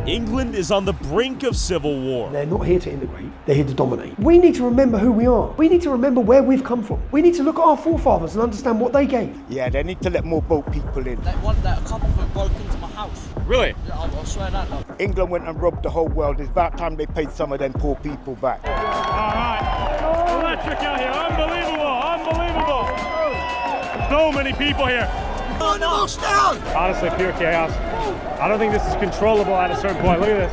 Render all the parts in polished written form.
England is on the brink of civil war. They're not here to integrate, they're here to dominate. We need to remember who we are. We need to remember where we've come from. We need to look at our forefathers and understand what they gave. Yeah, they need to let more boat people in. They want that a couple of them broke into my house. Really? Yeah, I'll swear that though. England went and robbed the whole world. It's about time they paid some of them poor people back. All right. Electric out here. Unbelievable. So many people here. Honestly, pure chaos. I don't think this is controllable at a certain point. Look at this.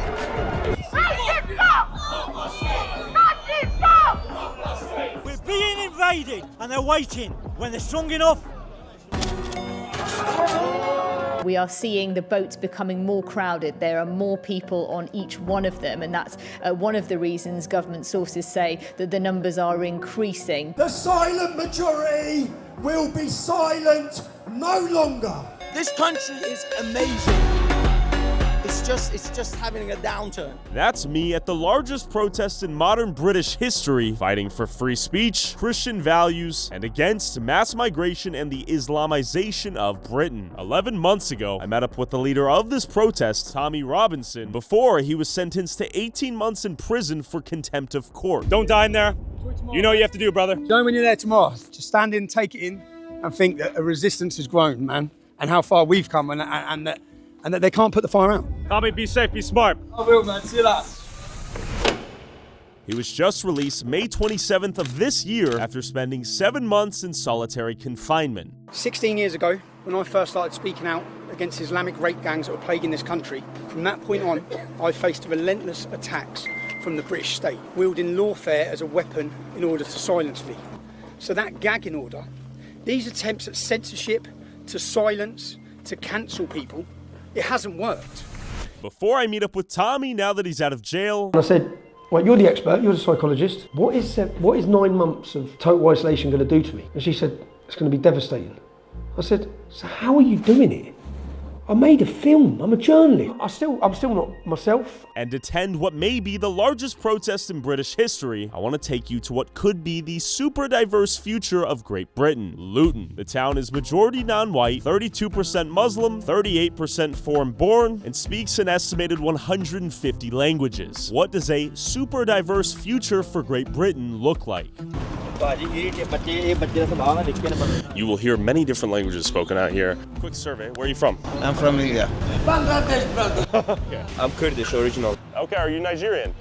We're being invaded and they're waiting. When they're strong enough. We are seeing the boats becoming more crowded. There are more people on each one of them, and that's one of the reasons government sources say that the numbers are increasing. The silent majority will be silent no longer. This country is amazing. It's just having a downturn. That's me at the largest protest in modern British history, fighting for free speech, Christian values, and against mass migration and the Islamization of Britain. 11 months ago, I met up with the leader of this protest, Tommy Robinson, before he was sentenced to 18 months in prison for contempt of court. Don't die in there. You know what you have to do, brother. Know when you're there tomorrow, just stand in, take it in, and think that a resistance has grown, man, and how far we've come, and that they can't put the fire out. Tommy, be safe, be smart. I will, man. See you later. He was just released May 27th of this year after spending 7 months in solitary confinement. 16 years ago, when I first started speaking out against Islamic rape gangs that were plaguing this country, from that point on, I faced relentless attacks from the British state, wielding lawfare as a weapon in order to silence me. So that gagging order, these attempts at censorship, to silence, to cancel people, it hasn't worked. Before I meet up with Tommy, now that he's out of jail, I said, well, you're the expert, you're the psychologist. What is 9 months of total isolation going to do to me? And she said, it's going to be devastating. I said, so how are you doing it? I made a film, I'm a journalist. I'm still not myself. And attend what may be the largest protest in British history, I want to take you to what could be the super diverse future of Great Britain, Luton. The town is majority non-white, 32% Muslim, 38% foreign-born, and speaks an estimated 150 languages. What does a super diverse future for Great Britain look like? You will hear many different languages spoken out here. Quick survey, where are you from? I'm from India. Bangladesh, brother. Okay. I'm Kurdish original. Okay, are you Nigerian?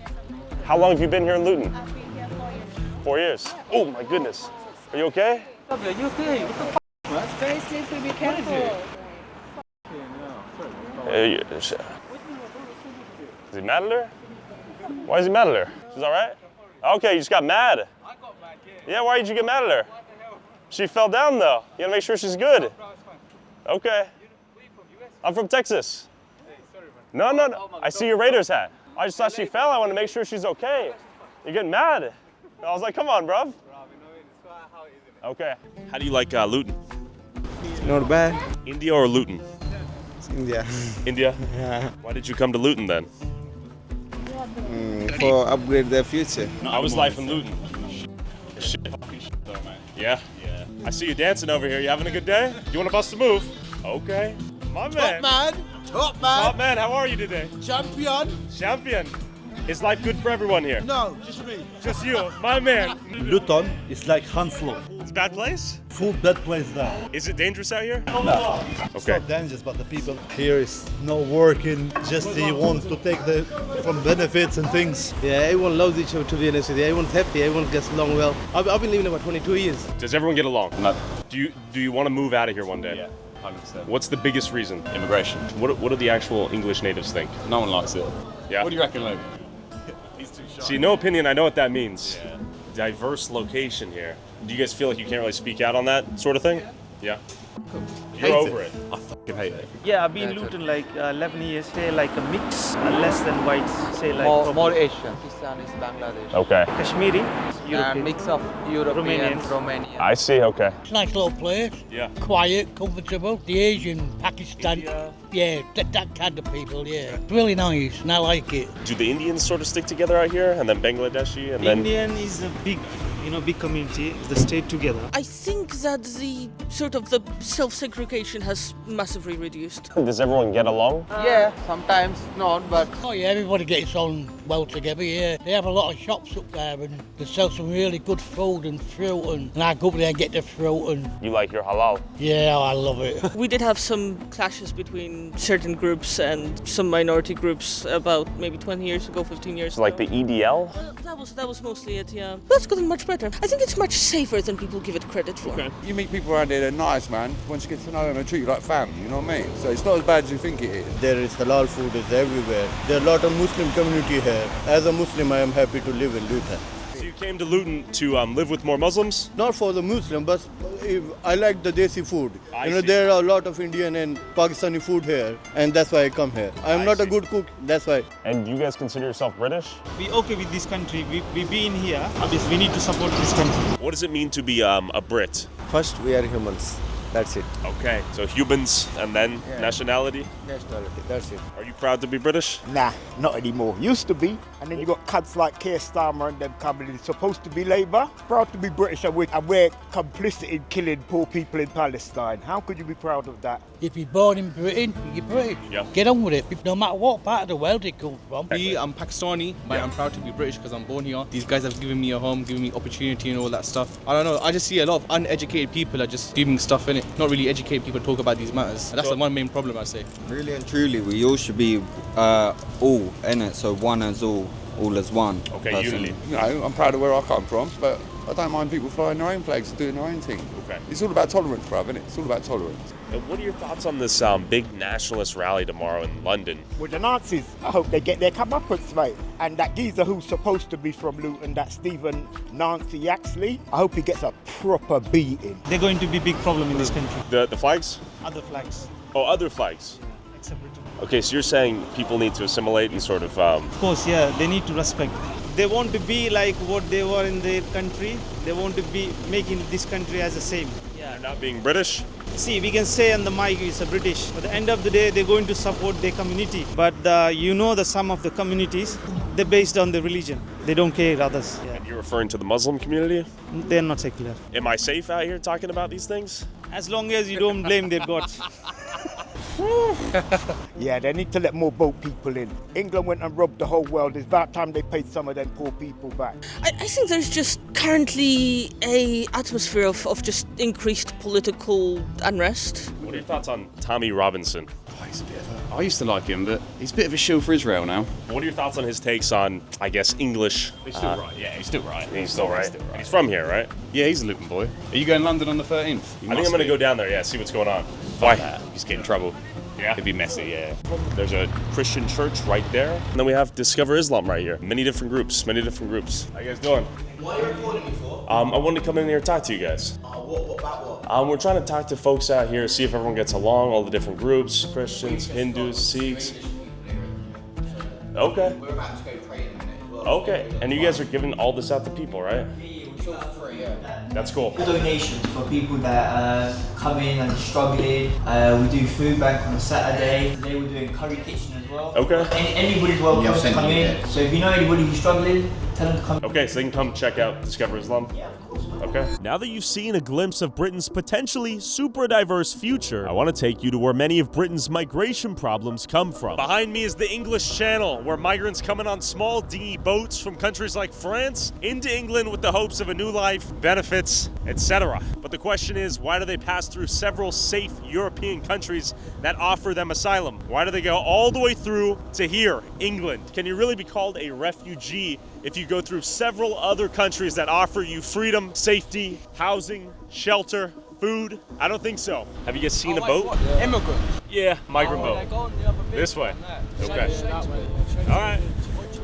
How long have you been here in Luton? I've been here 4 years. 4 years. Oh my goodness. Are you okay? You okay? What the f***, man? It's very slippery, be careful. Is he mad at her? Why is he mad at her? She's all right? Okay, you just got mad. I got mad, Yeah, why did you get mad at her? She fell down though. You gotta make sure she's good. Okay. I'm from Texas. No. I see your Raiders hat. I just thought she fell. I want to make sure she's okay. You're getting mad. I was like, come on, bruv. Okay. How do you like Luton? Not bad. India or Luton? It's India. India? Yeah. Why did you come to Luton then? For upgrade their future. How was life in Luton? Yeah? I see you dancing over here. You having a good day? You want to bust a move? Okay. My man. Top man. Top man, how are you today? Champion. Champion. Is life good for everyone here? No, just me. Just you, my man. Luton is like Hounslow. It's a bad place? Full bad place there. Is it dangerous out here? No. It's Okay. not dangerous, but the people here is no working. Just they want to take the from benefits and things. Yeah, everyone loves each other, to be honest with you. Everyone's happy, everyone gets along well. I've been living about 22 years. Does everyone get along? No. Do you want to move out of here one day? Yeah, 100%. What's the biggest reason? Immigration. What do the actual English natives think? No one likes it. Yeah. What do you reckon, Luke? He's too shy. See, no opinion, I know what that means. Yeah. Diverse location here. Do you guys feel like you can't really speak out on that sort of thing? Yeah. You're over it. I fucking hate it. Yeah, I've been in Luton like 11 years. Say like a mix, less than whites. Say like More Asian. Pakistan is Bangladesh. Okay. Kashmiri, European. Mix of European, Romanians. Romanian. I see, okay. It's a nice little place. Yeah. Quiet, comfortable. The Asian, Pakistan, yeah, that kind of people, yeah. It's really nice, and I like it. Do the Indians sort of stick together out here, and then Bangladeshi, and Indian is a big big community, they stay together. I think that the sort of the self-segregation has massively reduced. Does everyone get along? Yeah, sometimes not, but... Oh yeah, everybody gets on well together, yeah. They have a lot of shops up there and they sell some really good food and fruit and I go up there and get the fruit and... You like your halal? Yeah, I love it. We did have some clashes between certain groups and some minority groups about maybe 20 years ago, 15 years ago. Like the EDL? That was mostly it, yeah. That's gotten much better. I think it's much safer than people give it credit for. Okay. You meet people around here, they're nice, man. Once you get to know them, they treat you like family, you know what I mean? So it's not as bad as you think it is. There is halal food is everywhere. There are a lot of Muslim community here. As a Muslim, I am happy to live in Luton. So you came to Luton to live with more Muslims? Not for the Muslim, but I like the desi food. There are a lot of Indian and Pakistani food here, and that's why I come here. I am not a good cook, that's why. And you guys consider yourself British? We okay with this country. We been here. Obviously, we need to support this country. What does it mean to be a Brit? First, we are humans. That's it. Okay, so humans and then nationality? Nationality, that's it. Are you proud to be British? Nah, not anymore. Used to be. And then you got cunts like Keir Starmer and them coming in. Supposed to be Labour. Proud to be British and we're complicit in killing poor people in Palestine. How could you be proud of that? If you're born in Britain, you're British. Yeah. Get on with it, no matter what part of the world you come from. I'm Pakistani, but I'm proud to be British because I'm born here. These guys have given me a home, given me opportunity and all that stuff. I don't know, I just see a lot of uneducated people are just doing stuff in it. Not really educated people talk about these matters. And that's the one main problem, I say. Really and truly, we all should be all in it, so one as all as one. Okay, unity. You know, I'm proud of where I come from, but I don't mind people flying their own flags and doing their own thing. Okay. It's all about tolerance, bruv, isn't it? It's all about tolerance. And what are your thoughts on this big nationalist rally tomorrow in London? With the Nazis, I hope they get their comeuppance, mate. And that geezer who's supposed to be from Luton, that Stephen Nancy Yaxley, I hope he gets a proper beating. They're going to be a big problem in this country. The flags? Other flags. Oh, other flags? Yeah, except Britain. Okay, so you're saying people need to assimilate and sort of... Of course, yeah, they need to respect. They want to be like what they were in their country. They want to be making this country as the same. Yeah. They're not being British? See, we can say on the mic it's a British. But at the end of the day, they're going to support their community. But some of the communities, they're based on the religion. They don't care others. Yeah. And you're referring to the Muslim community? They're not secular. Am I safe out here talking about these things? As long as you don't blame their gods. Yeah, they need to let more boat people in. England went and robbed the whole world. It's about time they paid some of them poor people back. I think there's just currently a atmosphere of just increased political unrest. What are your thoughts on Tommy Robinson? I used to like him, but he's a bit of a shill for Israel now. What are your thoughts on his takes on, I guess, English? He's still right. Yeah, he's still right. He's still right. He's from here, right? Yeah, he's a Luton boy. Are you going to London on the 13th? I think I'm going to go down there, yeah, see what's going on. Why? Just get in trouble. Yeah. It'd be messy, yeah. There's a Christian church right there. And then we have Discover Islam right here. Many different groups. How you guys doing? What are you recording me for? I wanted to come in here and talk to you guys. What about what? We're trying to talk to folks out here, see if everyone gets along, all the different groups, Christians, Hindus, Sikhs. Okay. We're about to go pray in a minute as well. Okay. And you guys are giving all this out to people, right? It's all for free, yeah. That's cool. Donations for people that come in and struggling. We do food bank on a Saturday. Today we're doing curry kitchen as well. Okay. Anybody's welcome to come in. So if you know anybody who's struggling, tell them to come. Okay, so they can come check out Discover Islam? Yeah, of course. Okay. Now that you've seen a glimpse of Britain's potentially super diverse future, I want to take you to where many of Britain's migration problems come from. Behind me is the English Channel, where migrants come in on small dinghy boats from countries like France into England with the hopes of a new life, benefits, etc. But the question is, why do they pass through several safe European countries that offer them asylum? Why do they go all the way through to here, England? Can you really be called a refugee if you go through several other countries that offer you freedom, safety, housing, shelter, food? I don't think so. Have you guys seen a boat? Immigrant. Yeah, migrant boat. This way. Okay. All right.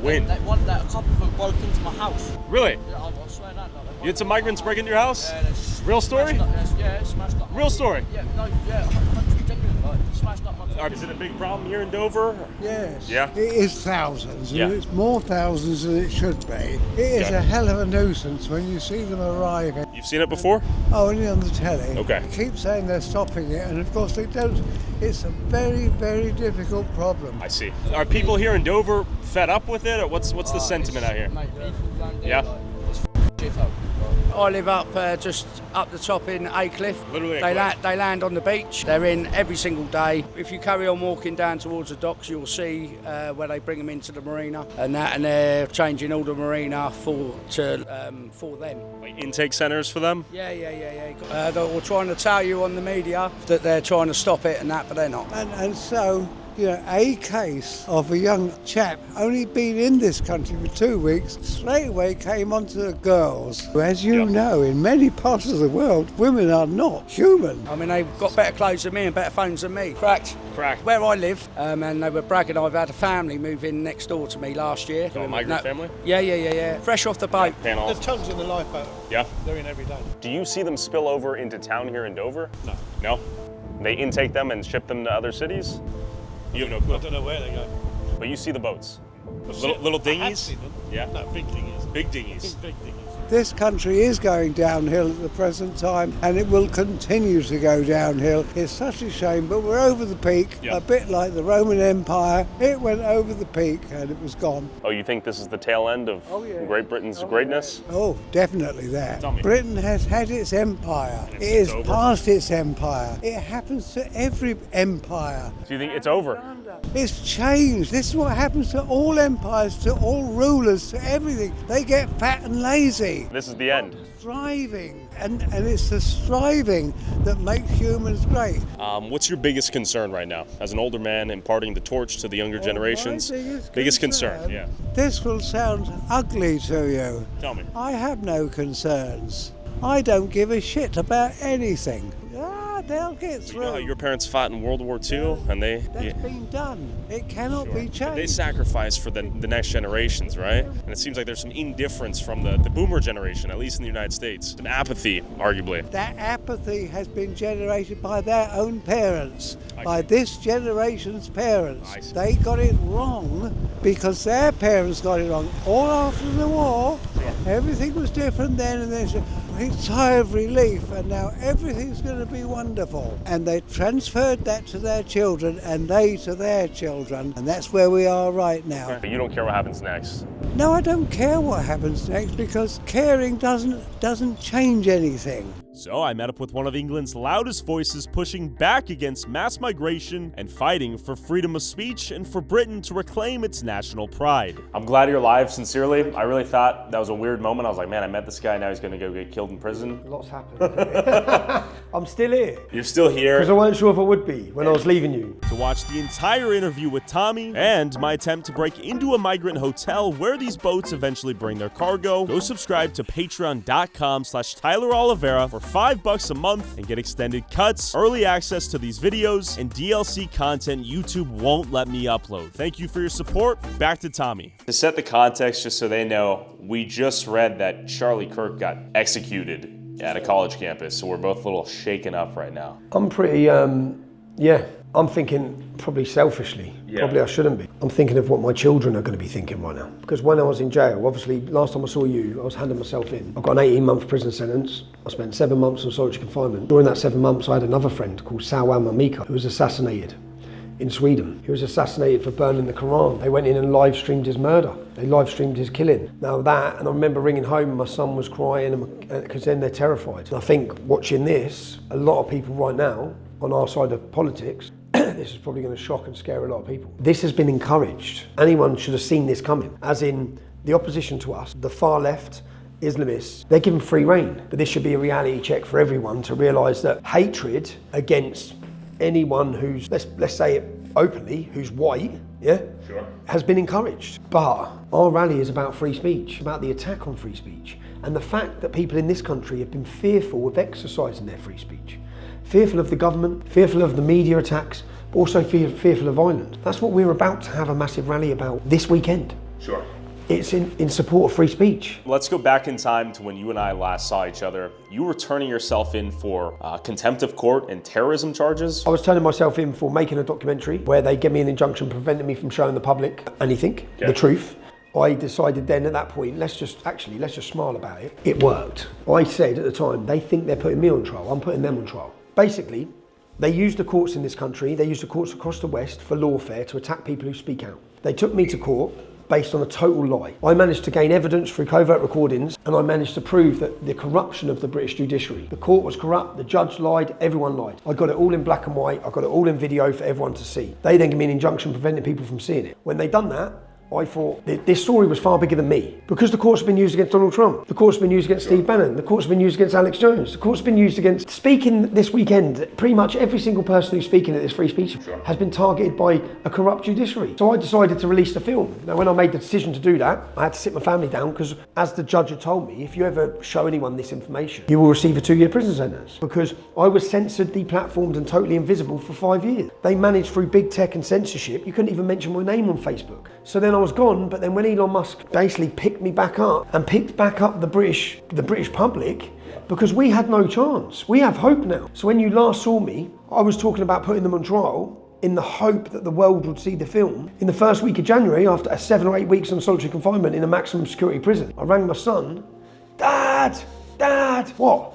When? That a couple of them broke into my house. Really? Yeah, I swear that. You had some migrants break into your house? Real story? Yeah, smashed up. Real story? Yeah, no, yeah, 100% genuine. Like, smashed up my Is it a big problem here in Dover? Yes. Yeah? It is thousands, and Yeah. it's more thousands than it should be. It is Okay. a hell of a nuisance when you see them arriving. You've seen it before? Oh, only on the telly. Okay. They keep saying they're stopping it, and of course they don't. It's a very, very difficult problem. I see. Are people here in Dover fed up with it, or what's the sentiment out here? Mate, people down there, Yeah? like, it's shit up. I live up just up the top in Aycliffe. Literally They land on the beach. They're in every single day. If you carry on walking down towards the docks, you'll see where they bring them into the marina and they're changing all the marina for them. Like intake centres for them? Yeah. They're trying to tell you on the media that they're trying to stop it and that, but they're not. And so, you know, a case of a young chap only been in this country for 2 weeks, straight away came onto the girls. As you know, in many parts of the world, women are not human. I mean, they've got better clothes than me and better phones than me. Cracked. Where I live, and they were bragging, I've had a family move in next door to me last year. A migrant family? Yeah. Fresh off the boat. There's tons in the lifeboat. Yeah. They're in every day. Do you see them spill over into town here in Dover? No. No? They intake them and ship them to other cities? You have no clue. I don't know where they go. But you see the boats? Little dinghies? Yeah? No, big dinghies. Big dinghies. Big dinghies. This country is going downhill at the present time, and it will continue to go downhill. It's such a shame, but we're over the peak, a bit like the Roman Empire. It went over the peak and it was gone. Oh, you think this is the tail end of Great Britain's greatness? Oh, definitely that. Tell me. Britain has had its empire. It is past its empire. It happens to every empire. Do you think it's over? It's changed. This is what happens to all empires, to all rulers, to everything. They get fat and lazy. This is the end. Striving, and it's the striving that makes humans great. What's your biggest concern right now, as an older man imparting the torch to the younger generations? Biggest concern, yeah. This will sound ugly to you. Tell me. I have no concerns. I don't give a shit about anything. They'll get through. You know how your parents fought in World War II, and That's been done. It cannot be changed. They sacrificed for the next generations, right? And it seems like there's some indifference from the boomer generation, at least in the United States. Some apathy, arguably. That apathy has been generated by their own parents, by this generation's parents. They got it wrong because their parents got it wrong. All after the war, everything was different then, and there's a big sigh of relief, and now everything's going to be wonderful. And they transferred that to their children, and they to their children, and that's where we are right now. But you don't care what happens next? No, I don't care what happens next, because caring doesn't change anything. So I met up with one of England's loudest voices pushing back against mass migration and fighting for freedom of speech and for Britain to reclaim its national pride. I'm glad you're alive, sincerely. I really thought that was a weird moment. I was like, man, I met this guy, now he's gonna go get killed in prison. Lots happened. I'm still here. You're still here. Because I wasn't sure if I would be when I was leaving you. To watch the entire interview with Tommy and my attempt to break into a migrant hotel where these boats eventually bring their cargo, go subscribe to patreon.com/TylerOliveira for $5 a month and get extended cuts, early access to these videos, and DLC content YouTube won't let me upload. Thank you for your support. Back to Tommy. To set the context, just so they know, we just read that Charlie Kirk got executed at a college campus, so we're both a little shaken up right now. I'm pretty, I'm thinking probably selfishly. Probably I shouldn't be. I'm thinking of what my children are going to be thinking right now. Because when I was in jail, obviously, last time I saw you, I was handing myself in. I got an 18-month prison sentence. I spent 7 months on solitary confinement. During that 7 months, I had another friend called Salwan Mamika, who was assassinated in Sweden. He was assassinated for burning the Quran. They went in and live streamed his murder. They live streamed his killing. Now that, and I remember ringing home and my son was crying because then they're terrified. And I think watching this, a lot of people right now, on our side of politics, this is probably going to shock and scare a lot of people. This has been encouraged. Anyone should have seen this coming. As in, the opposition to us, the far left, Islamists, they're given free rein. But this should be a reality check for everyone to realise that hatred against anyone who's, let's say it openly, who's white, has been encouraged. But our rally is about free speech, about the attack on free speech, and the fact that people in this country have been fearful of exercising their free speech. Fearful of the government, fearful of the media attacks, but also fearful of Ireland. That's what we're about to have a massive rally about this weekend. Sure. It's in support of free speech. Let's go back in time to when you and I last saw each other. You were turning yourself in for contempt of court and terrorism charges. I was turning myself in for making a documentary where they gave me an injunction preventing me from showing the public anything, the truth. I decided then at that point, let's just smile about it. It worked. I said at the time, they think they're putting me on trial, I'm putting them on trial. Basically, they used the courts in this country, they used the courts across the West for lawfare to attack people who speak out. They took me to court based on a total lie. I managed to gain evidence through covert recordings, and I managed to prove that the corruption of the British judiciary. The court was corrupt, the judge lied, everyone lied. I got it all in black and white, I got it all in video for everyone to see. They then gave me an injunction preventing people from seeing it. When they done that, I thought this story was far bigger than me, because the court's been used against Donald Trump, the court's been used against Steve Bannon, the court's been used against Alex Jones, the court's been used against, speaking this weekend, pretty much every single person who's speaking at this free speech has been targeted by a corrupt judiciary. So I decided to release the film. Now when I made the decision to do that, I had to sit my family down, because as the judge had told me, if you ever show anyone this information, you will receive a 2-year prison sentence, because I was censored, deplatformed and totally invisible for 5 years. They managed through big tech and censorship, you couldn't even mention my name on Facebook. So then I was gone, but then when Elon Musk basically picked me back up and picked back up the British public, because we had no chance. We have hope now. So when you last saw me, I was talking about putting them on trial in the hope that the world would see the film. In the first week of January, after 7 or 8 weeks on solitary confinement in a maximum security prison, I rang my son, Dad, what?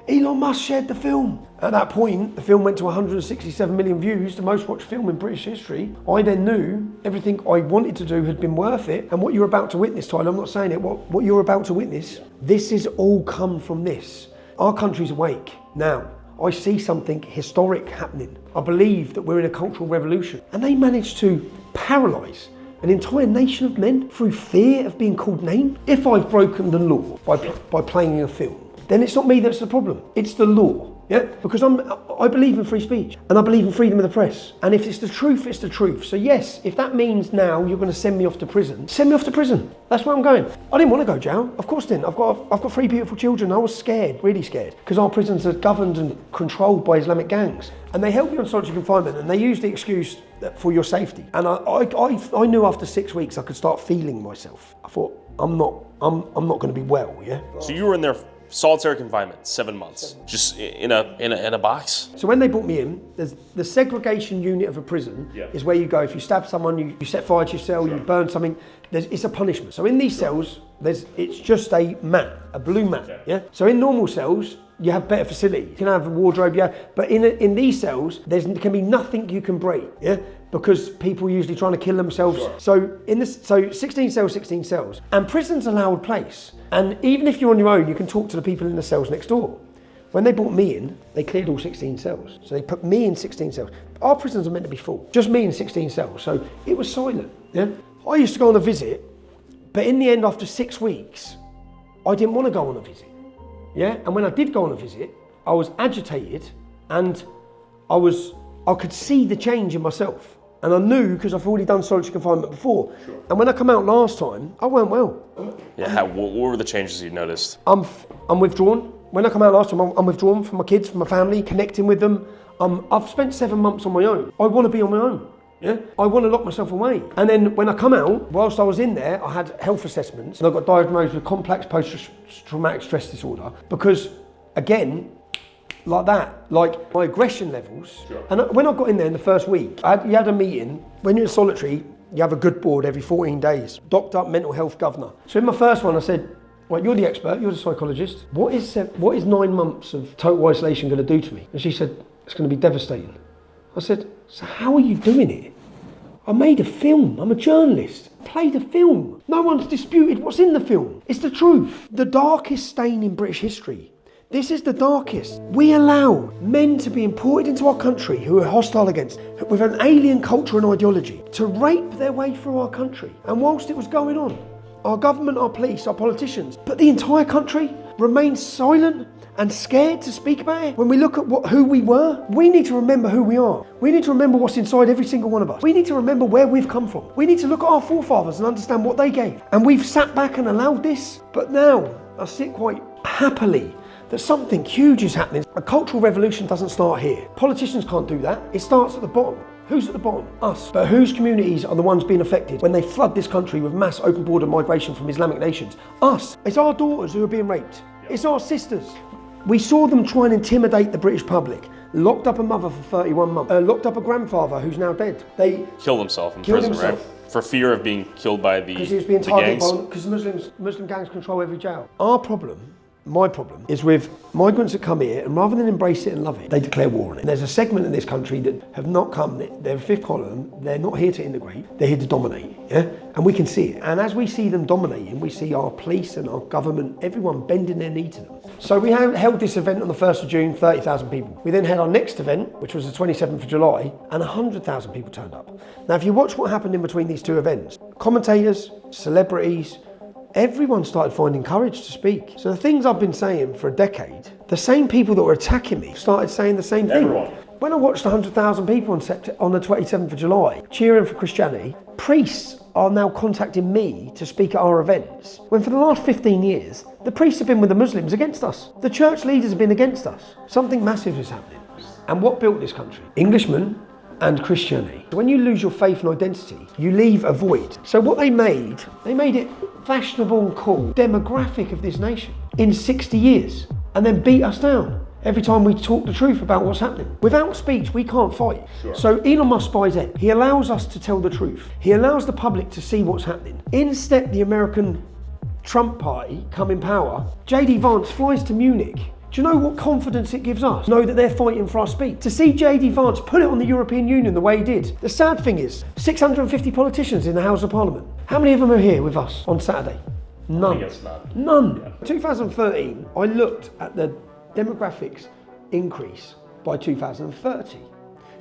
Elon Musk shared the film. At that point, the film went to 167 million views, the most watched film in British history. I then knew everything I wanted to do had been worth it. And what you're about to witness, Tyler, I'm not saying it, what you're about to witness, this has all come from this. Our country's awake. Now, I see something historic happening. I believe that we're in a cultural revolution. And they managed to paralyse an entire nation of men through fear of being called names. If I've broken the law by playing a film, then it's not me that's the problem, it's the law. Yeah, because I believe in free speech and I believe in freedom of the press. And if it's the truth, it's the truth. So yes, if that means now you're going to send me off to prison, send me off to prison. That's where I'm going. I didn't want to go to jail. Of course I didn't. I've got 3 beautiful children. I was scared, really scared, because our prisons are governed and controlled by Islamic gangs. And they held me on solitary confinement and they used the excuse for your safety. And I knew after 6 weeks I could start feeling myself. I thought, I'm not going to be well, yeah? So you were in there solitary confinement, 7 months, just in a box. So when they brought me in, there's the segregation unit of a prison is where you go if you stab someone, you set fire to your cell, you burn something. It's a punishment. So in these cells, it's just a mat, a blue mat. Yeah. So in normal cells, you have better facilities. You can have a wardrobe, but in these cells, there can be nothing you can break. Yeah. Because people are usually trying to kill themselves. Sure. So 16 cells, and prison's a loud place. And even if you're on your own, you can talk to the people in the cells next door. When they brought me in, they cleared all 16 cells. So they put me in 16 cells. Our prisons are meant to be full, just me in 16 cells. So it was silent, yeah? I used to go on a visit, but in the end, after 6 weeks, I didn't want to go on a visit, yeah? And when I did go on a visit, I was agitated and I could see the change in myself. And I knew because I've already done solitary confinement before. Sure. And when I come out last time, I weren't well. Yeah, what were the changes you noticed? I'm withdrawn. When I come out last time, I'm withdrawn from my kids, from my family, connecting with them. I've spent 7 months on my own. I want to be on my own. Yeah, I want to lock myself away. And then when I come out, whilst I was in there, I had health assessments and I got diagnosed with complex post-traumatic stress disorder because, again, like that, like my aggression levels. Sure. And when I got in there in the first week, you had a meeting. When you're in solitary, you have a good board every 14 days. Doctor, mental health governor. So in my first one, I said, well, you're the expert, you're the psychologist. What is 9 months of total isolation going to do to me? And she said, it's going to be devastating. I said, so how are you doing it? I made a film, I'm a journalist. I played a film. No one's disputed what's in the film. It's the truth. The darkest stain in British history. This is the darkest. We allow men to be imported into our country who are hostile against, with an alien culture and ideology, to rape their way through our country. And whilst it was going on, our government, our police, our politicians, but the entire country remained silent and scared to speak about it. When we look at who we were, we need to remember who we are. We need to remember what's inside every single one of us. We need to remember where we've come from. We need to look at our forefathers and understand what they gave. And we've sat back and allowed this. But now, I sit quite happily that something huge is happening. A cultural revolution doesn't start here. Politicians can't do that. It starts at the bottom. Who's at the bottom? Us. But whose communities are the ones being affected when they flood this country with mass open border migration from Islamic nations? Us. It's our daughters who are being raped. It's our sisters. We saw them try and intimidate the British public. Locked up a mother for 31 months. Locked up a grandfather who's now dead. They killed himself in prison, right? For fear of being killed by the gangs? Because he was being targeted because Muslim gangs control every jail. Our problem My problem is with migrants that come here, and rather than embrace it and love it, they declare war on it. And there's a segment in this country that have not come, they're fifth column, they're not here to integrate, they're here to dominate, yeah? And we can see it. And as we see them dominating, we see our police and our government, everyone bending their knee to them. So we held this event on the 1st of June, 30,000 people. We then had our next event, which was the 27th of July, and 100,000 people turned up. Now, if you watch what happened in between these two events, commentators, celebrities, everyone started finding courage to speak. So the things I've been saying for a decade, the same people that were attacking me started saying the same thing. Everyone. When I watched 100,000 people on the 27th of July cheering for Christianity, priests are now contacting me to speak at our events, when for the last 15 years, the priests have been with the Muslims against us. The church leaders have been against us. Something massive is happening. And what built this country? Englishmen and Christianity. When you lose your faith and identity, you leave a void. So what they made it fashionable and cool demographic of this nation in 60 years, and then beat us down every time we talk the truth about what's happening. Without speech, we can't fight. Sure. So Elon Musk buys it. He allows us to tell the truth. He allows the public to see what's happening. In step the American Trump party come in power. JD Vance flies to Munich. Do you know what confidence it gives us? Know that they're fighting for our speech. To see JD Vance put it on the European Union the way he did. The sad thing is, 650 politicians in the House of Parliament. How many of them are here with us on Saturday? None. I guess not. None. Yeah. 2013, I looked at the demographics increase by 2030.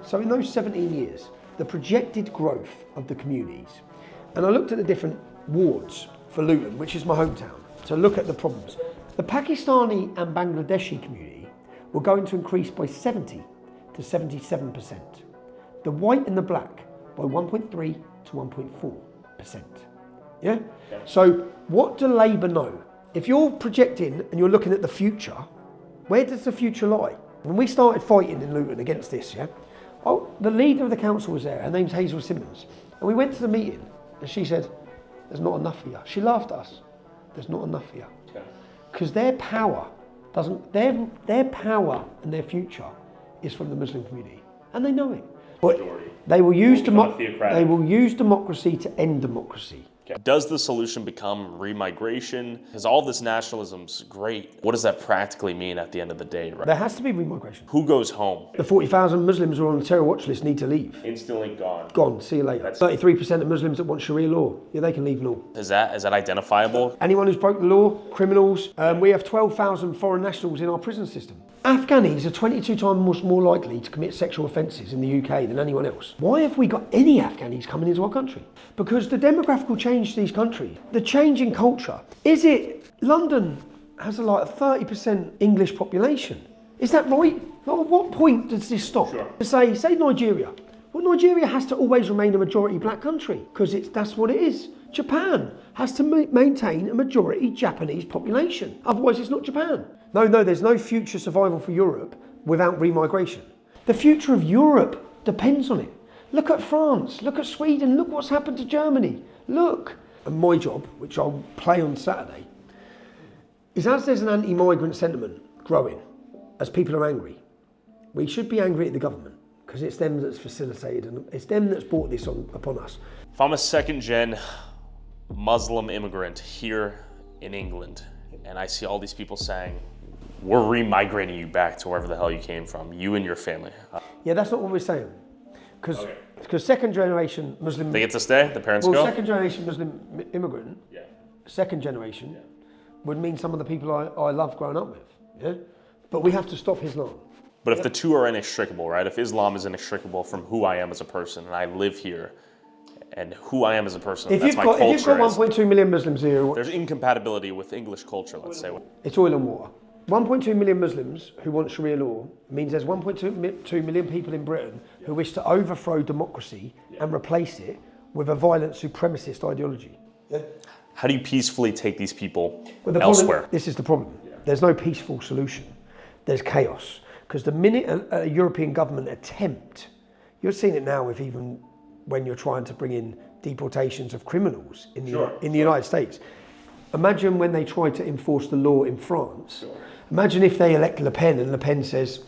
So in those 17 years, the projected growth of the communities, and I looked at the different wards for Luton, which is my hometown, to look at the problems. The Pakistani and Bangladeshi community were going to increase by 70 to 77%. The white and the black by 1.3 to 1.4%. Yeah? So what do Labour know? If you're projecting and you're looking at the future, where does the future lie? When we started fighting in Luton against this, the leader of the council was there, her name's Hazel Simmons, and we went to the meeting and she said, there's not enough for you. She laughed at us. There's not enough for you. Because their power their power and their future is from the Muslim community, and they know it. But they will use democracy to end democracy. Does the solution become remigration? Because all this nationalism's great. What does that practically mean at the end of the day, right? There has to be remigration. Who goes home? The 40,000 Muslims who are on the terror watch list need to leave. Instantly gone. Gone, see you later. 33% of Muslims that want Sharia law, yeah, they can leave law. Is that identifiable? Anyone who's broke the law, criminals. We have 12,000 foreign nationals in our prison system. Afghanis are 22 times more likely to commit sexual offences in the UK than anyone else. Why have we got any Afghanis coming into our country? Because the demographical change to these countries, the change in culture, is it London has a 30% English population? Is that right? At what point does this stop? Sure. To say Nigeria. Well, Nigeria has to always remain a majority black country because that's what it is. Japan has to maintain a majority Japanese population. Otherwise, it's not Japan. No, there's no future survival for Europe without remigration. The future of Europe depends on it. Look at France, look at Sweden, look what's happened to Germany. Look. And my job, which I'll play on Saturday, is as there's an anti-migrant sentiment growing, as people are angry, we should be angry at the government because it's them that's facilitated and it's them that's brought this upon us. If I'm a second-gen Muslim immigrant here in England and I see all these people saying, we're remigrating you back to wherever the hell you came from, you and your family. Yeah, that's not what we're saying. Because second generation Muslim... They get to stay? The parents go? Second generation Muslim immigrant, second generation, would mean some of the people I love growing up with. Yeah? But we have to stop Islam. But if the two are inextricable, right? If Islam is inextricable from who I am as a person and I live here and who I am as a person, that's my culture. If you've got 1.2 million Muslims here... There's incompatibility with English culture, let's say. It's oil and water. 1.2 million Muslims who want Sharia law means there's 1.2 million people in Britain who wish to overthrow democracy and replace it with a violent supremacist ideology. Yeah? How do you peacefully take these people elsewhere? This is the problem. There's no peaceful solution. There's chaos. Because the minute a European government you're seeing it now with even when you're trying to bring in deportations of criminals in the United States. Imagine when they try to enforce the law in France. Imagine if they elect Le Pen and Le Pen says,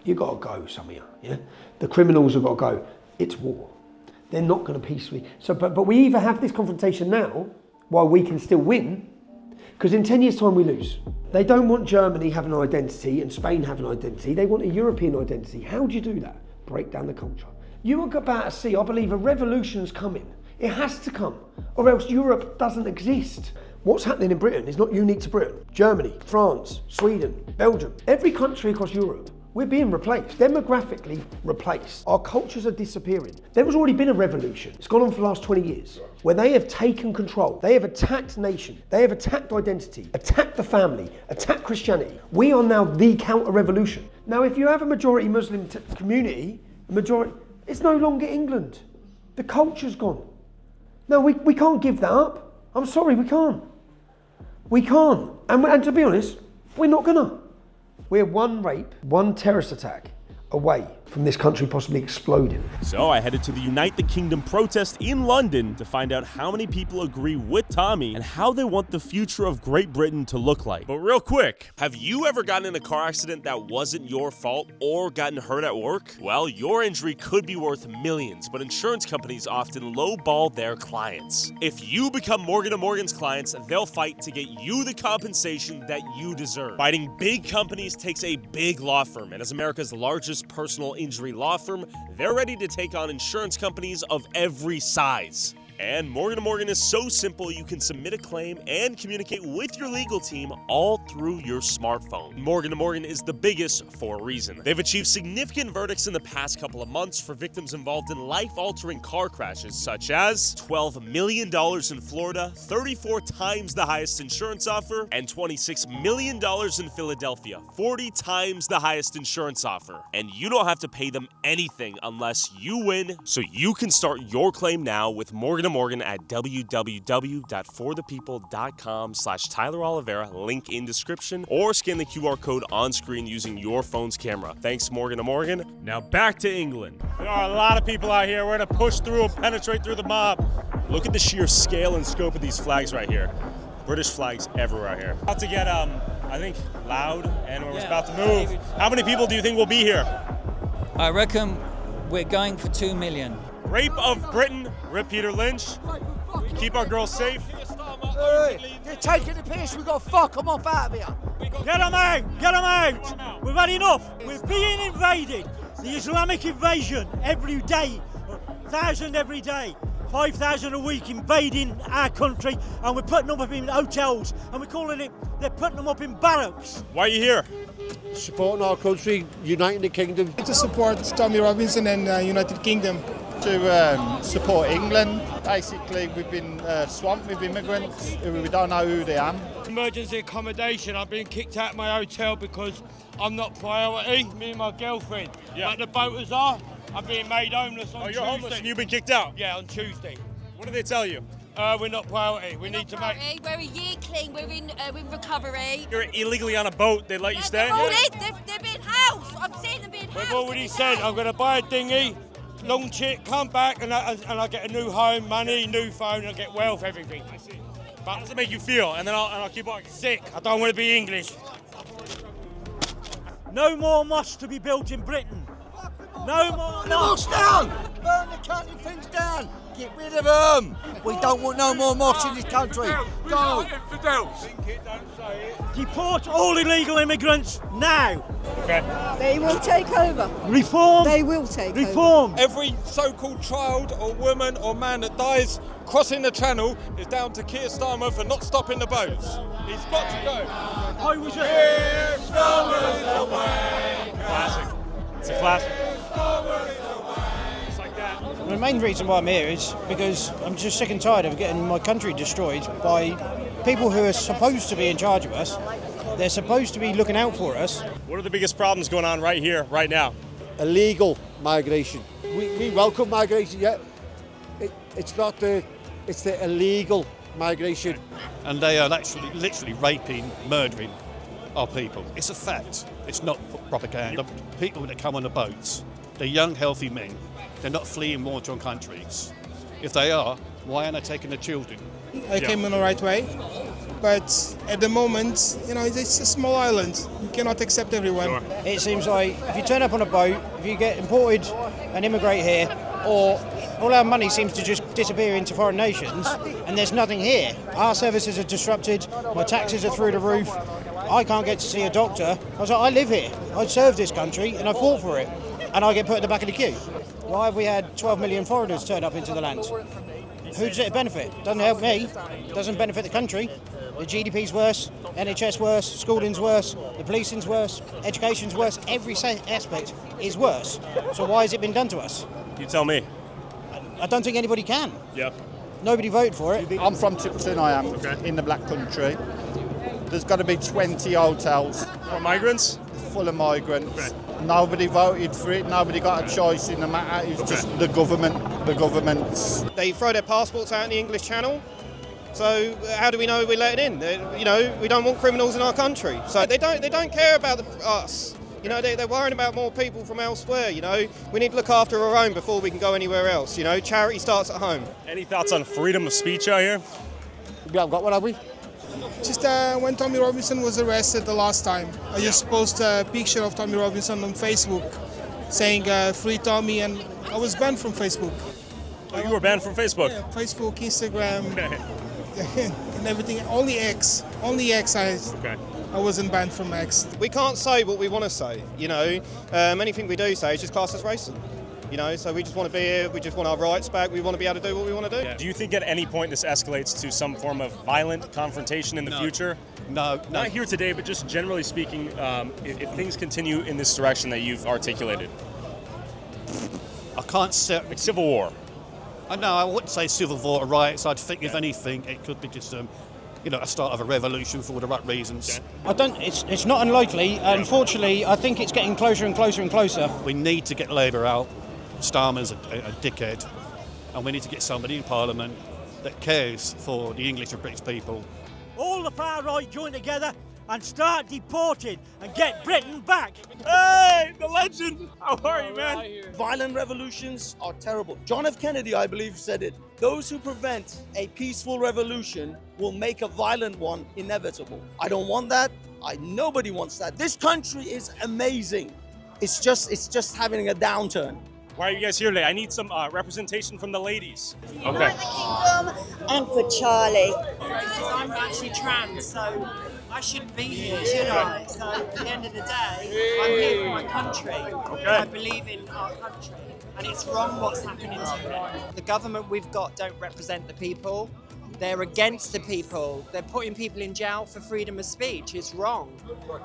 you got to go, some of you. Yeah? The criminals have got to go. It's war. They're not going to peacefully. But we either have this confrontation now while we can still win, Because in 10 years' time we lose. They don't want Germany having an identity and Spain having an identity. They want a European identity. How do you do that? Break down the culture. You are about to see, I believe, a revolution's coming. It has to come, or else Europe doesn't exist. What's happening in Britain is not unique to Britain. Germany, France, Sweden, Belgium, every country across Europe, we're being replaced, demographically replaced. Our cultures are disappearing. There has already been a revolution. It's gone on for the last 20 years, where they have taken control. They have attacked nation. They have attacked identity, attacked the family, attacked Christianity. We are now the counter-revolution. Now, if you have a majority Muslim community, it's no longer England. The culture's gone. No, we can't give that up. I'm sorry, we can't. We can't. And to be honest, we're not gonna. We're one rape, one terrorist attack away from this country possibly exploding. So I headed to the Unite the Kingdom protest in London to find out how many people agree with Tommy and how they want the future of Great Britain to look like. But real quick, have you ever gotten in a car accident that wasn't your fault or gotten hurt at work? Well, your injury could be worth millions, but insurance companies often lowball their clients. If you become Morgan & Morgan's clients, they'll fight to get you the compensation that you deserve. Fighting big companies takes a big law firm, and as America's largest personal injury law firm, they're ready to take on insurance companies of every size. And Morgan & Morgan is so simple, you can submit a claim and communicate with your legal team all through your smartphone. Morgan & Morgan is the biggest for a reason. They've achieved significant verdicts in the past couple of months for victims involved in life-altering car crashes, such as $12 million in Florida, 34 times the highest insurance offer, and $26 million in Philadelphia, 40 times the highest insurance offer. And you don't have to pay them anything unless you win, so you can start your claim now with Morgan & Morgan at www.forthepeople.com/Tyler Oliveira, link in description, or scan the QR code on screen using your phone's camera. Thanks, Morgan & Morgan. Now back to England. There are a lot of people out here. We're going to push through and penetrate through the mob. Look at the sheer scale and scope of these flags right here. British flags everywhere out here. About to get, I think, loud, and we're about to move. How many people do you think will be here? I reckon we're going for 2 million. Rape of Britain, Rip Peter Lynch. Keep our girls safe. Hey, they're taking the piss, we've got to fuck them off out of here. Get them out, get them out. We've had enough. We're being invaded. The Islamic invasion every day, 1,000 every day. 5,000 a week invading our country, and we're putting them up in hotels, and we're calling it, they're putting them up in barracks. Why are you here? Supporting our country, uniting the kingdom. To support Tommy Robinson and United Kingdom. To support England. Basically, we've been swamped with immigrants who we don't know who they are. Emergency accommodation. I've been kicked out of my hotel because I'm not priority, me and my girlfriend. Yeah. But the boaters are. I've been made homeless on Tuesday. Oh, you're homeless and you've been kicked out? Yeah, on Tuesday. What did they tell you? We're not priority. We need to make... We're a year clean. We're in recovery. You're illegally on a boat. They let you stay? They're being housed. I'm seeing them being housed. We've already said I'm going to buy a dinghy, launch it, come back, and I get a new home, money, new phone, and I get wealth, everything. I see. But how does it make you feel? And then I'll keep on. Sick. I don't want to be English. No more mosques to be built in Britain. No more mosques down! Burn the country things down! Get rid of them! We don't want no more mosques in this country. Go! Infidels! Deport all illegal immigrants now! Okay. They will take over. Reform! They will take Reform! Every so-called child or woman or man that dies crossing the channel is down to Keir Starmer for not stopping the boats. He's got to go. I was Keir Starmer's away. Classic. It's a classic. Just like that. The main reason why I'm here is because I'm just sick and tired of getting my country destroyed by people who are supposed to be in charge of us. They're supposed to be looking out for us. What are the biggest problems going on right here, right now? Illegal migration. We welcome migration, yeah. It's the illegal migration. And they are actually literally raping, murdering our people. It's a fact. It's not propaganda. People that come on the boats, they're young, healthy men. They're not fleeing war-torn countries. If they are, why aren't they taking the children? I came in the right way, but at the moment, it's a small island. You cannot accept everyone. Sure. It seems like if you turn up on a boat, if you get imported and immigrate here, or All our money seems to just disappear into foreign nations, and there's nothing here. Our services are disrupted, my taxes are through the roof, I can't get to see a doctor. I was like, I live here, I serve this country, and I fought for it, and I get put at the back of the queue. Why have we had 12 million foreigners turn up into the land? Who does it benefit? Doesn't help me, doesn't benefit the country. The GDP's worse, NHS worse, schooling's worse, the policing's worse, education's worse, every aspect is worse. So why has it been done to us? You tell me. I don't think anybody can. Yep. Nobody voted for it. I'm from Tipperton, I am, in the Black Country. There's got to be 20 hotels. For migrants? Full of migrants. Okay. Nobody voted for it, nobody got a choice in the matter. It's just the governments. They throw their passports out in the English Channel. So how do we know we're letting in? You know, we don't want criminals in our country. So they don't care about us. You know, they're worrying about more people from elsewhere. You know, we need to look after our own before we can go anywhere else. You know, charity starts at home. Any thoughts on freedom of speech out here? We haven't got one, have we? Just when Tommy Robinson was arrested the last time, I just posted a picture of Tommy Robinson on Facebook saying free Tommy, and I was banned from Facebook. Oh, you were banned from Facebook? Yeah, Facebook, Instagram, and everything. Only X. I wasn't banned from X. We can't say what we want to say, you know. Anything we do say is just classed as racist. You know, so we just want to be here, we just want our rights back, we want to be able to do what we want to do. Yeah. Do you think at any point this escalates to some form of violent confrontation in the future? No. Not here today, but just generally speaking, if things continue in this direction that you've articulated? I can't say... Like civil war? I wouldn't say civil war or riots. I'd think if anything, it could be just a start of a revolution for all the right reasons. It's not unlikely. Unfortunately, I think it's getting closer and closer and closer. We need to get Labour out. Starmer's a dickhead, and we need to get somebody in Parliament that cares for the English and British people. All the far right join together and start deporting and get Britain back. Hey, the legend! How are you, man? Violent revolutions are terrible. John F. Kennedy, I believe, said it. Those who prevent a peaceful revolution will make a violent one inevitable. I don't want that. Nobody wants that. This country is amazing. It's just having a downturn. Why are you guys here today? I need some representation from the ladies. Okay. And for Charlie. I'm actually trans, so I shouldn't be here, should I? So at the end of the day, I'm here for my country. Okay. I believe in our country, and it's wrong what's happening to it. The government we've got don't represent the people. They're against the people. They're putting people in jail for freedom of speech. It's wrong.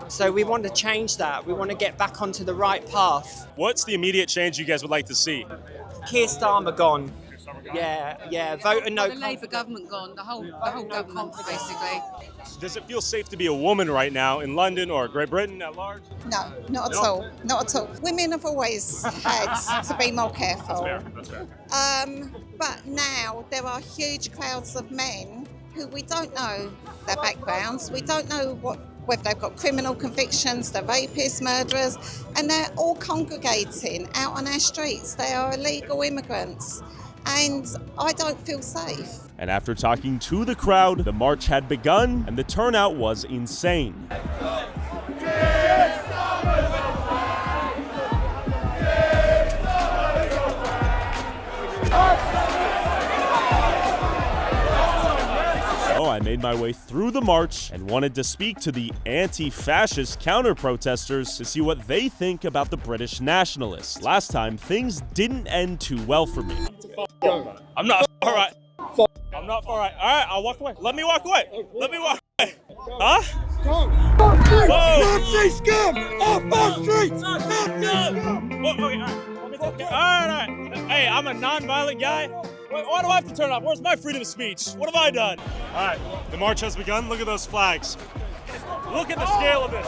So we want to change that. We want to get back onto the right path. What's the immediate change you guys would like to see? Keir Starmer gone. Yeah. Vote and no. The Labour government gone. The whole government, basically. Does it feel safe to be a woman right now in London or Great Britain at large? No, not at all. Not at all. Women have always had to be more careful. That's fair. But now there are huge crowds of men who we don't know their backgrounds. We don't know whether they've got criminal convictions, they're rapists, murderers, and they're all congregating out on our streets. They are illegal immigrants. And I don't feel safe. And after talking to the crowd, the march had begun and the turnout was insane. So I made my way through the march and wanted to speak to the anti-fascist counter-protesters to see what they think about the British nationalists. Last time, things didn't end too well for me. I'm not all right. I'm not all right. All right, I'll walk away. Let me walk away. Let me walk away. Huh? Nazi scum! Off our streets! Okay, all right. Hey, I'm a non-violent guy. Why do I have to turn off? Where's my freedom of speech? What have I done? All right, the march has begun. Look at those flags. Look at the scale of this.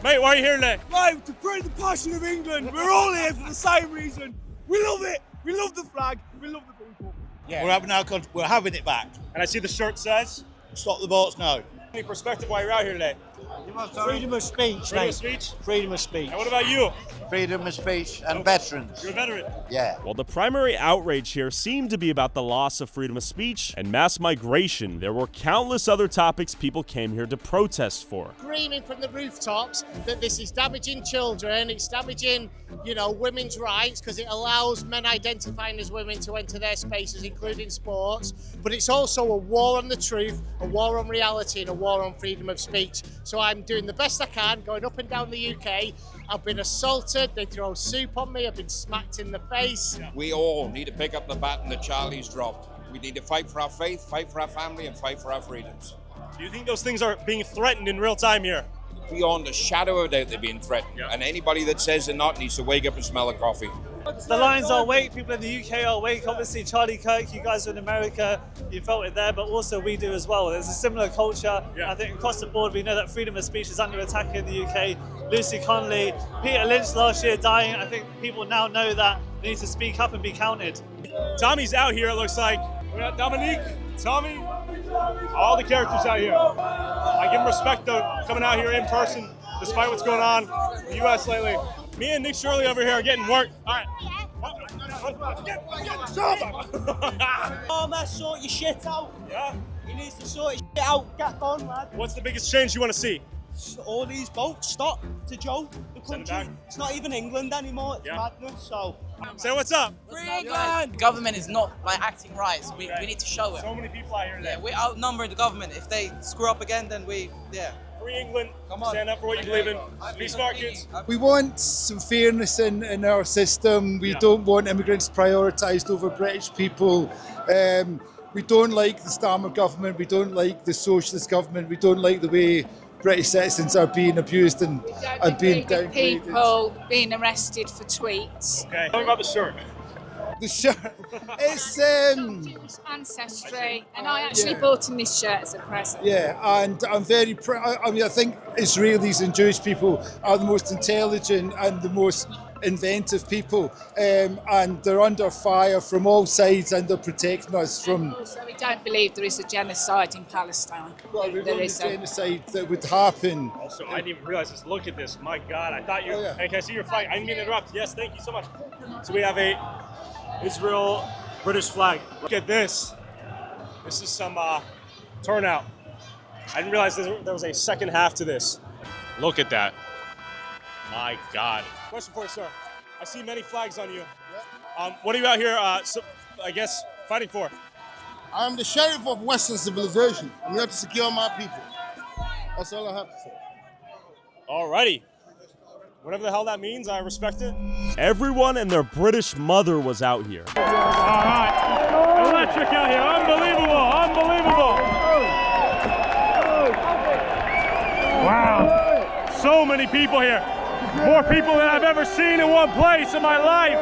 Mate, why are you here today? Right, to bring the passion of England. We're all here for the same reason. We love it. We love the flag. We love the people. Yeah. We're having it back. And I see the shirt says? Stop the boats now. Any perspective why you're out here today? Freedom of speech, Freedom mate. of speech? Freedom of speech. And what about you? Freedom of speech and veterans. You're a veteran. Yeah. Well, the primary outrage here seemed to be about the loss of freedom of speech and mass migration. There were countless other topics people came here to protest for. Screaming from the rooftops that this is damaging children, it's damaging, women's rights because it allows men identifying as women to enter their spaces, including sports. But it's also a war on the truth, a war on reality, and a war on freedom of speech. So I'm doing the best I can, going up and down the UK. I've been assaulted, they throw soup on me, I've been smacked in the face. We all need to pick up the baton that Charlie's dropped. We need to fight for our faith, fight for our family, and fight for our freedoms. Do you think those things are being threatened in real time here? Beyond a shadow of a doubt, they're being threatened. And anybody that says they're not needs to wake up and smell a coffee. The Lions are awake, people in the UK are awake. Obviously, Charlie Kirk, you guys are in America, you felt it there, but also we do as well. There's a similar culture. I think across the board, we know that freedom of speech is under attack in the UK. Lucy Connolly, Peter Lynch last year dying. I think people now know that they need to speak up and be counted. Tommy's out here, it looks like. We got Dominique, Tommy, all the characters out here. I give them respect, though, coming out here in person, despite what's going on in the U.S. lately. Me and Nick Shirley over here are getting work. All right. Oh, man, sort your shit out. Yeah? He needs to sort his shit out. Get on, lad. What's the biggest change you want to see? All these boats stop to Joe. The country, it's not even England anymore. It's madness. So, say what's up. Free England! The government is not acting right. So we need to show it. So many people out here. Yeah, we outnumber the government. If they screw up again, then Free England. Come on. Stand up for what you believe in. Be smart, kids. We want some fairness in our system. We don't want immigrants prioritised over British people. We don't like the Starmer government. We don't like the socialist government. We don't like the way British citizens are being abused and being downgraded. People being arrested for tweets. Okay. Tell me about the shirt. The shirt, it's ancestry, and I actually bought him this shirt as a present. Yeah, and I'm very proud. I mean, I think Israelis and Jewish people are the most intelligent and the most inventive people, and they're under fire from all sides, and they're protecting us from. Also, we don't believe there is a genocide in Palestine. Well, there is a genocide that would happen. Also, I didn't even realize this. Look at this. My God, I thought you. Hey, can I see your flag? I didn't mean to interrupt. Yes, thank you so much. So we have a Israel British flag. Look at this. This is some turnout. I didn't realize there was a second half to this. Look at that. My God. Question for you, sir. I see many flags on you. What are you out here, I guess, fighting for? I'm the sheriff of Western civilization. We have to secure my people. That's all I have to say. Alrighty. Whatever the hell that means, I respect it. Everyone and their British mother was out here. All right. Electric out here. Unbelievable. Unbelievable. Wow. So many people here. More people than I've ever seen in one place in my life.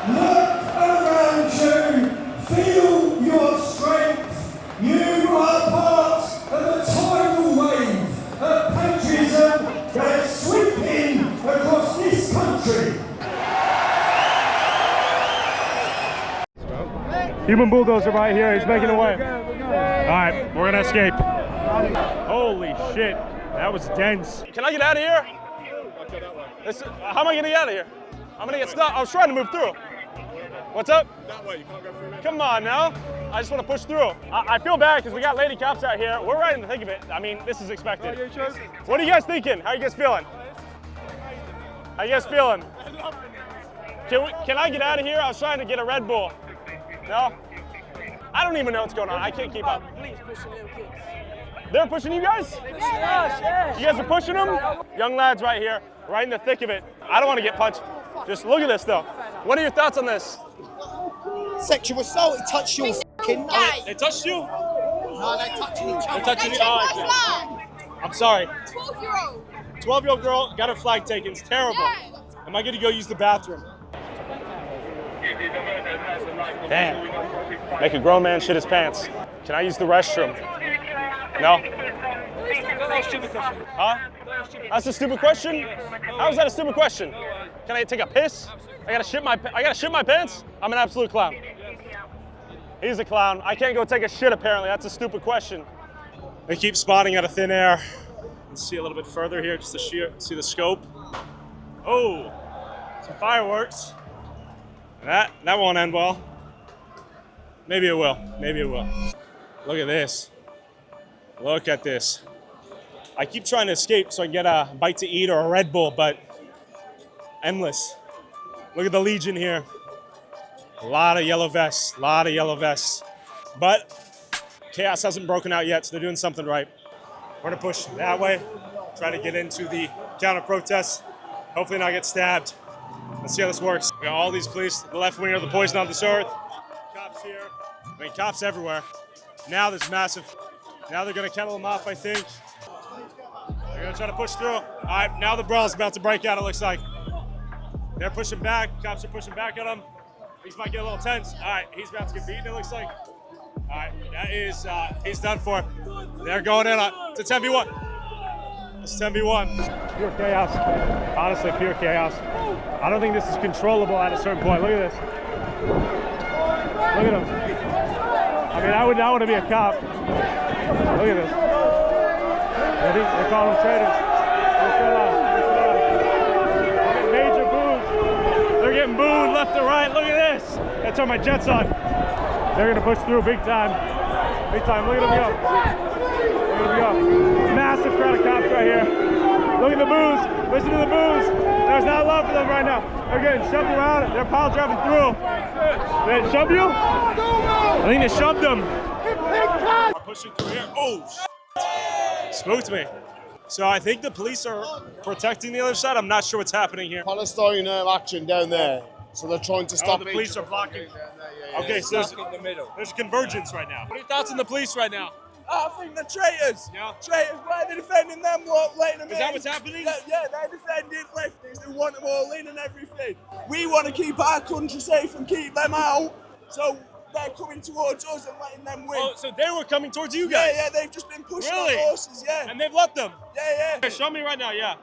Look around you. Feel your strength. You are part of a tidal wave of patriotism that's sweeping across this country. Human bulldozer right here. He's making away. All right, we're gonna escape. Holy shit, that was dense. Can I get out of here? How am I gonna get out of here? I'm gonna get stuck. I was trying to move through. What's up? That way, you can't go through. Come on now. I just want to push through. I feel bad because we got lady cops out here. We're right in the thick of it. I mean, this is expected. What are you guys thinking? How are you guys feeling? How you guys feeling? Can I get out of here? I was trying to get a Red Bull. No? I don't even know what's going on. I can't keep up. They're pushing you guys? You guys are pushing them? Young lads right here, right in the thick of it. I don't want to get punched. Just look at this though. What are your thoughts on this? Sexual assault, it touched your f***ing nut. They touched you? No, they touching each other. They're touching I'm sorry. 12-year-old. 12-year-old girl got her flag taken. It's terrible. Yeah. Am I going to go use the bathroom? Damn. Make a grown man shit his pants. Can I use the restroom? No? Huh? That's a stupid question? How is that a stupid question? Can I take a piss? I gotta shit my pants? I'm an absolute clown. He's a clown. I can't go take a shit apparently. That's a stupid question. They keep spawning out of thin air. Let's see a little bit further here, just to see the scope. Oh, some fireworks. That won't end well. Maybe it will. Maybe it will. Look at this. Look at this. I keep trying to escape so I can get a bite to eat or a Red Bull, but endless. Look at the Legion here. A lot of yellow vests. A lot of yellow vests. But chaos hasn't broken out yet, so they're doing something right. We're gonna push that way, try to get into the counter protest, hopefully not get stabbed. Let's see how this works. We got all these police, the left wing are the poison on this earth. Cops here, I mean cops everywhere. Now there's massive, now they're gonna kettle them off, I think. They're gonna try to push through. All right, now the brawl's about to break out, it looks like. They're pushing back, cops are pushing back at him. These might get a little tense. All right, he's about to get beaten, it looks like. All right, that is, he's done for. They're going in on, it's a 10v1. It's 10v1. Pure chaos, honestly, pure chaos. I don't think this is controllable at a certain point. Look at this. Look at him. I mean, I would not want to be a cop. Look at this. They call them traitors. Major boos. They're getting booed left and right. Look at this. I turned my jets on. They're gonna push through big time. Big time. Look at them go. Look at them go. Massive crowd of cops right here. Look at the boos. Listen to the boos. There's not love for them right now. They're getting shoved around. They're pile driving through. They shoved you? I think they shoved them. I'm pushing through here. Oh, spooked me. So I think the police are protecting the other side. I'm not sure what's happening here. Palestine action down there. So they're trying to stop the police are blocking. Okay, so there's a convergence right now. What are your thoughts on the police right now? I think they're traitors. Yeah. Traitors. Why are they defending them? What, letting them in? Is that what's happening? Yeah, they're defending lefties who want them all in and everything. We want to keep our country safe and keep them out. So they're coming towards us and letting them win. Oh, so they were coming towards you guys? Yeah, they've just been pushing Really? on horses, yeah. And they've let them? Yeah. Okay, show me right now, yeah.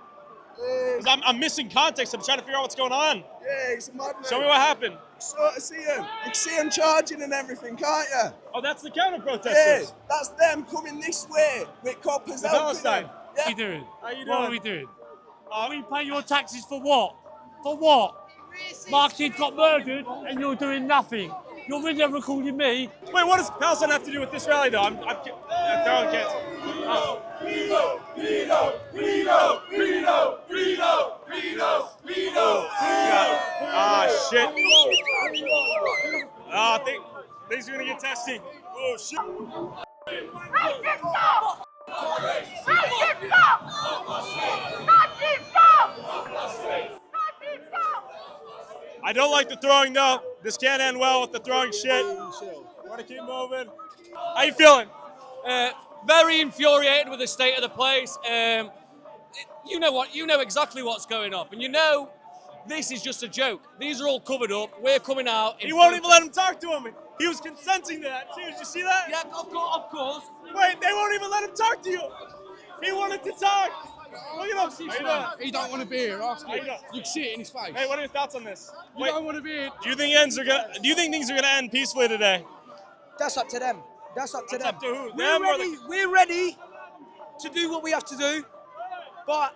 'Cause I'm missing context. I'm trying to figure out what's going on. Yeah, it's madness. Show me what happened. Sort of see them. You can see them charging and everything, can't you? Oh, that's the counter protesters. Yeah, that's them coming this way with coppers The helping Palestine. them. What are you doing? How you doing? What are we doing? We pay your taxes for what? For what? My kid got murdered and you're doing nothing. You're really never calling me. Wait, what does Palestine have to do with this rally, though? I'm throwing kids. Oh. Ah, shit. I think things are gonna get testy. Oh, shit. I don't like the throwing, though. This can't end well with the throwing shit. Want to keep moving. How you feeling? Very infuriated with the state of the place. You know exactly what's going on, and you know this is just a joke. These are all covered up. We're coming out. He won't even let him talk to him. He was consenting to that too. Did you see that? Yeah, of course. Wait, they won't even let him talk to you. He wanted to talk. Look at him. He don't want to be here. Ask him. You can see it in his face. Hey, what are your thoughts on this? You don't want to be here. Do you think things are gonna end peacefully today? That's up to them. That's up to them. Up to who? We're ready to do what we have to do, but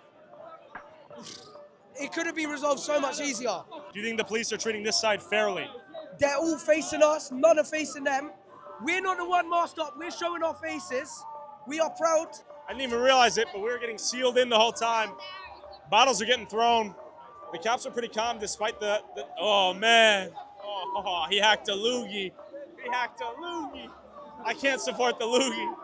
it could have been resolved so much easier. Do you think the police are treating this side fairly? They're all facing us, none are facing them. We're not the one masked up, we're showing our faces. We are proud. I didn't even realize it, but we were getting sealed in the whole time. Bottles are getting thrown. The cops are pretty calm despite the oh man. Oh, he hacked a loogie. He hacked a loogie. I can't support the loogie.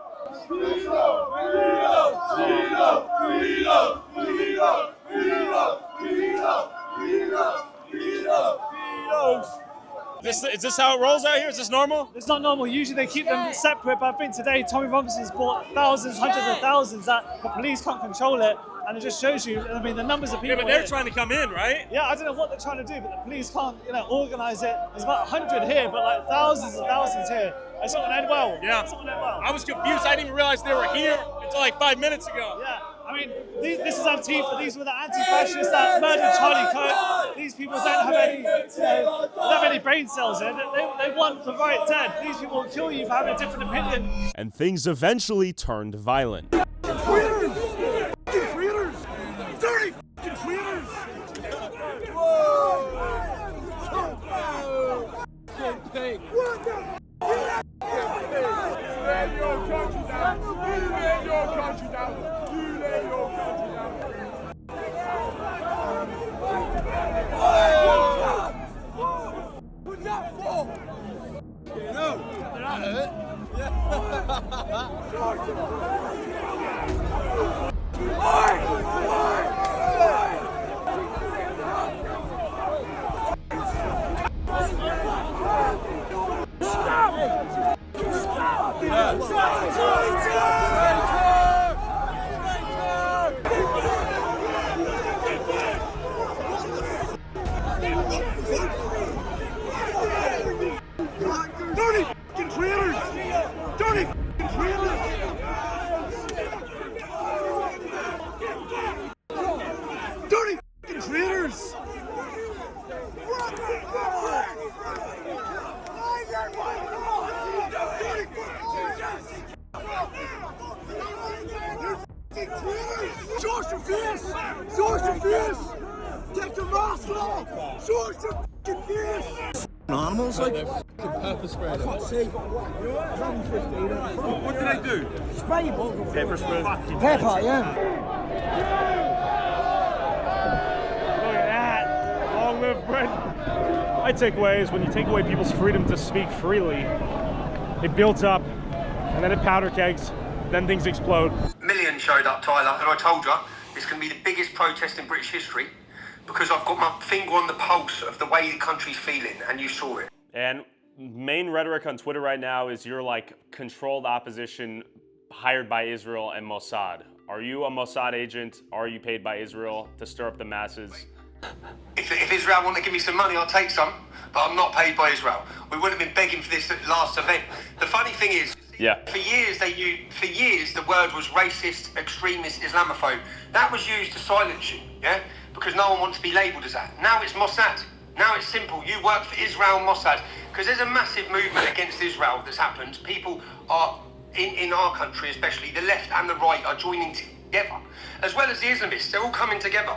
Is this how it rolls out here? Is this normal? It's not normal. Usually they keep them separate, but I think today Tommy Robinson's bought thousands, hundreds of thousands that the police can't control it. And it just shows you, I mean, the numbers of people. Yeah, but they're trying to come in, right? Yeah, I don't know what they're trying to do, but the police can't, organize it. There's about 100 here, but like thousands and thousands here. It's not going to end well. Yeah. It's not going to end well. I was confused. I didn't even realize they were here until like 5 minutes ago. Yeah. I mean, this is Antifa. These were the anti-fascists that murdered Charlie Kirk. These people don't have any brain cells in. They want the right dead. These people will kill you for having a different opinion. And things eventually turned violent. Dirty f***ing traitors! Dirty f***ing traitors! Dirty f***ing traitors! Show us your face! Show us your face! Take your mask off! Show us your f***ing face! Animals like pepper spray. I can't see. What did I do? Spray. Pepper spray. Pepper, yeah. Look at that. Long live Brink. My takeaway is when you take away people's freedom to speak freely, it builds up, and then it powder kegs, then things explode. Millions showed up, Tyler, and I told you it's going to be the biggest protest in British history because I've got my finger on the pulse of the way the country's feeling, and you saw it. And main rhetoric on Twitter right now is you're like controlled opposition hired by Israel and Mossad. Are you a Mossad agent? Are you paid by Israel to stir up the masses? If Israel want to give me some money, I'll take some, but I'm not paid by Israel. We wouldn't have been begging for this last event. The funny thing is, for years the word was racist, extremist, Islamophobe. That was used to silence you, yeah? Because no one wants to be labelled as that. Now it's Mossad. Now it's simple. You work for Israel, Mossad. Because there's a massive movement against Israel that's happened. People are, in our country especially, the left and the right are joining together. As well as the Islamists, they're all coming together.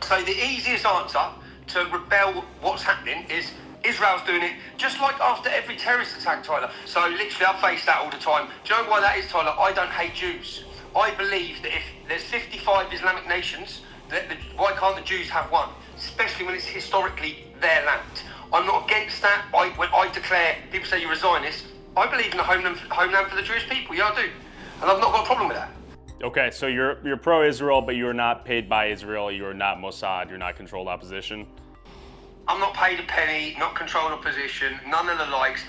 So the easiest answer to rebel what's happening is Israel's doing it just like after every terrorist attack, Tyler. So literally I face that all the time. Do you know why that is, Tyler? I don't hate Jews. I believe that if there's 55 Islamic nations, why can't the Jews have one? Especially when it's historically their land. I'm not against that. When I declare, people say you're a Zionist, I believe in a homeland for the Jewish people. Yeah, I do. And I've not got a problem with that. Okay, so you're pro-Israel, but you're not paid by Israel. You're not Mossad. You're not controlled opposition. I'm not paid a penny, not controlled opposition, none of the likes.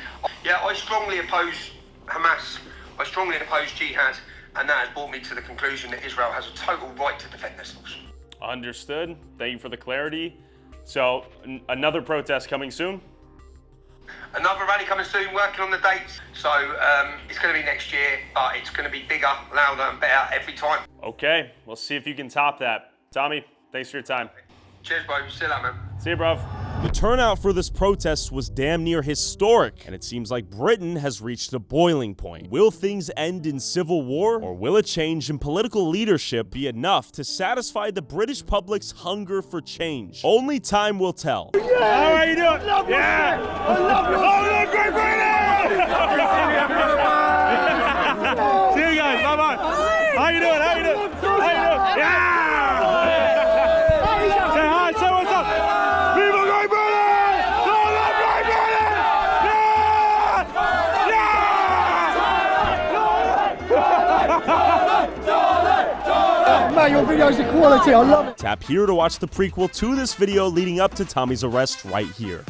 Yeah, I strongly oppose Hamas. I strongly oppose jihad, and that has brought me to the conclusion that Israel has a total right to defend themselves. Understood. Thank you for the clarity. So, another protest coming soon? Another rally coming soon, working on the dates. So, it's going to be next year, but it's going to be bigger, louder, and better every time. Okay, we'll see if you can top that. Tommy, thanks for your time. Cheers, bro. See you later, man. See you, bruv. The turnout for this protest was damn near historic, and it seems like Britain has reached a boiling point. Will things end in civil war, or will a change in political leadership be enough to satisfy the British public's hunger for change? Only time will tell. Yeah. How are you doing? I love I love Great Britain! See you guys. Bye-bye. How you doing? How you doing? How you doing? Yeah! Say hi. Say what's up. Viva Great Britain! Long live Great Britain! Yeah! Man, your video's the quality. I love it. Tap here to watch the prequel to this video leading up to Tommy's arrest right here.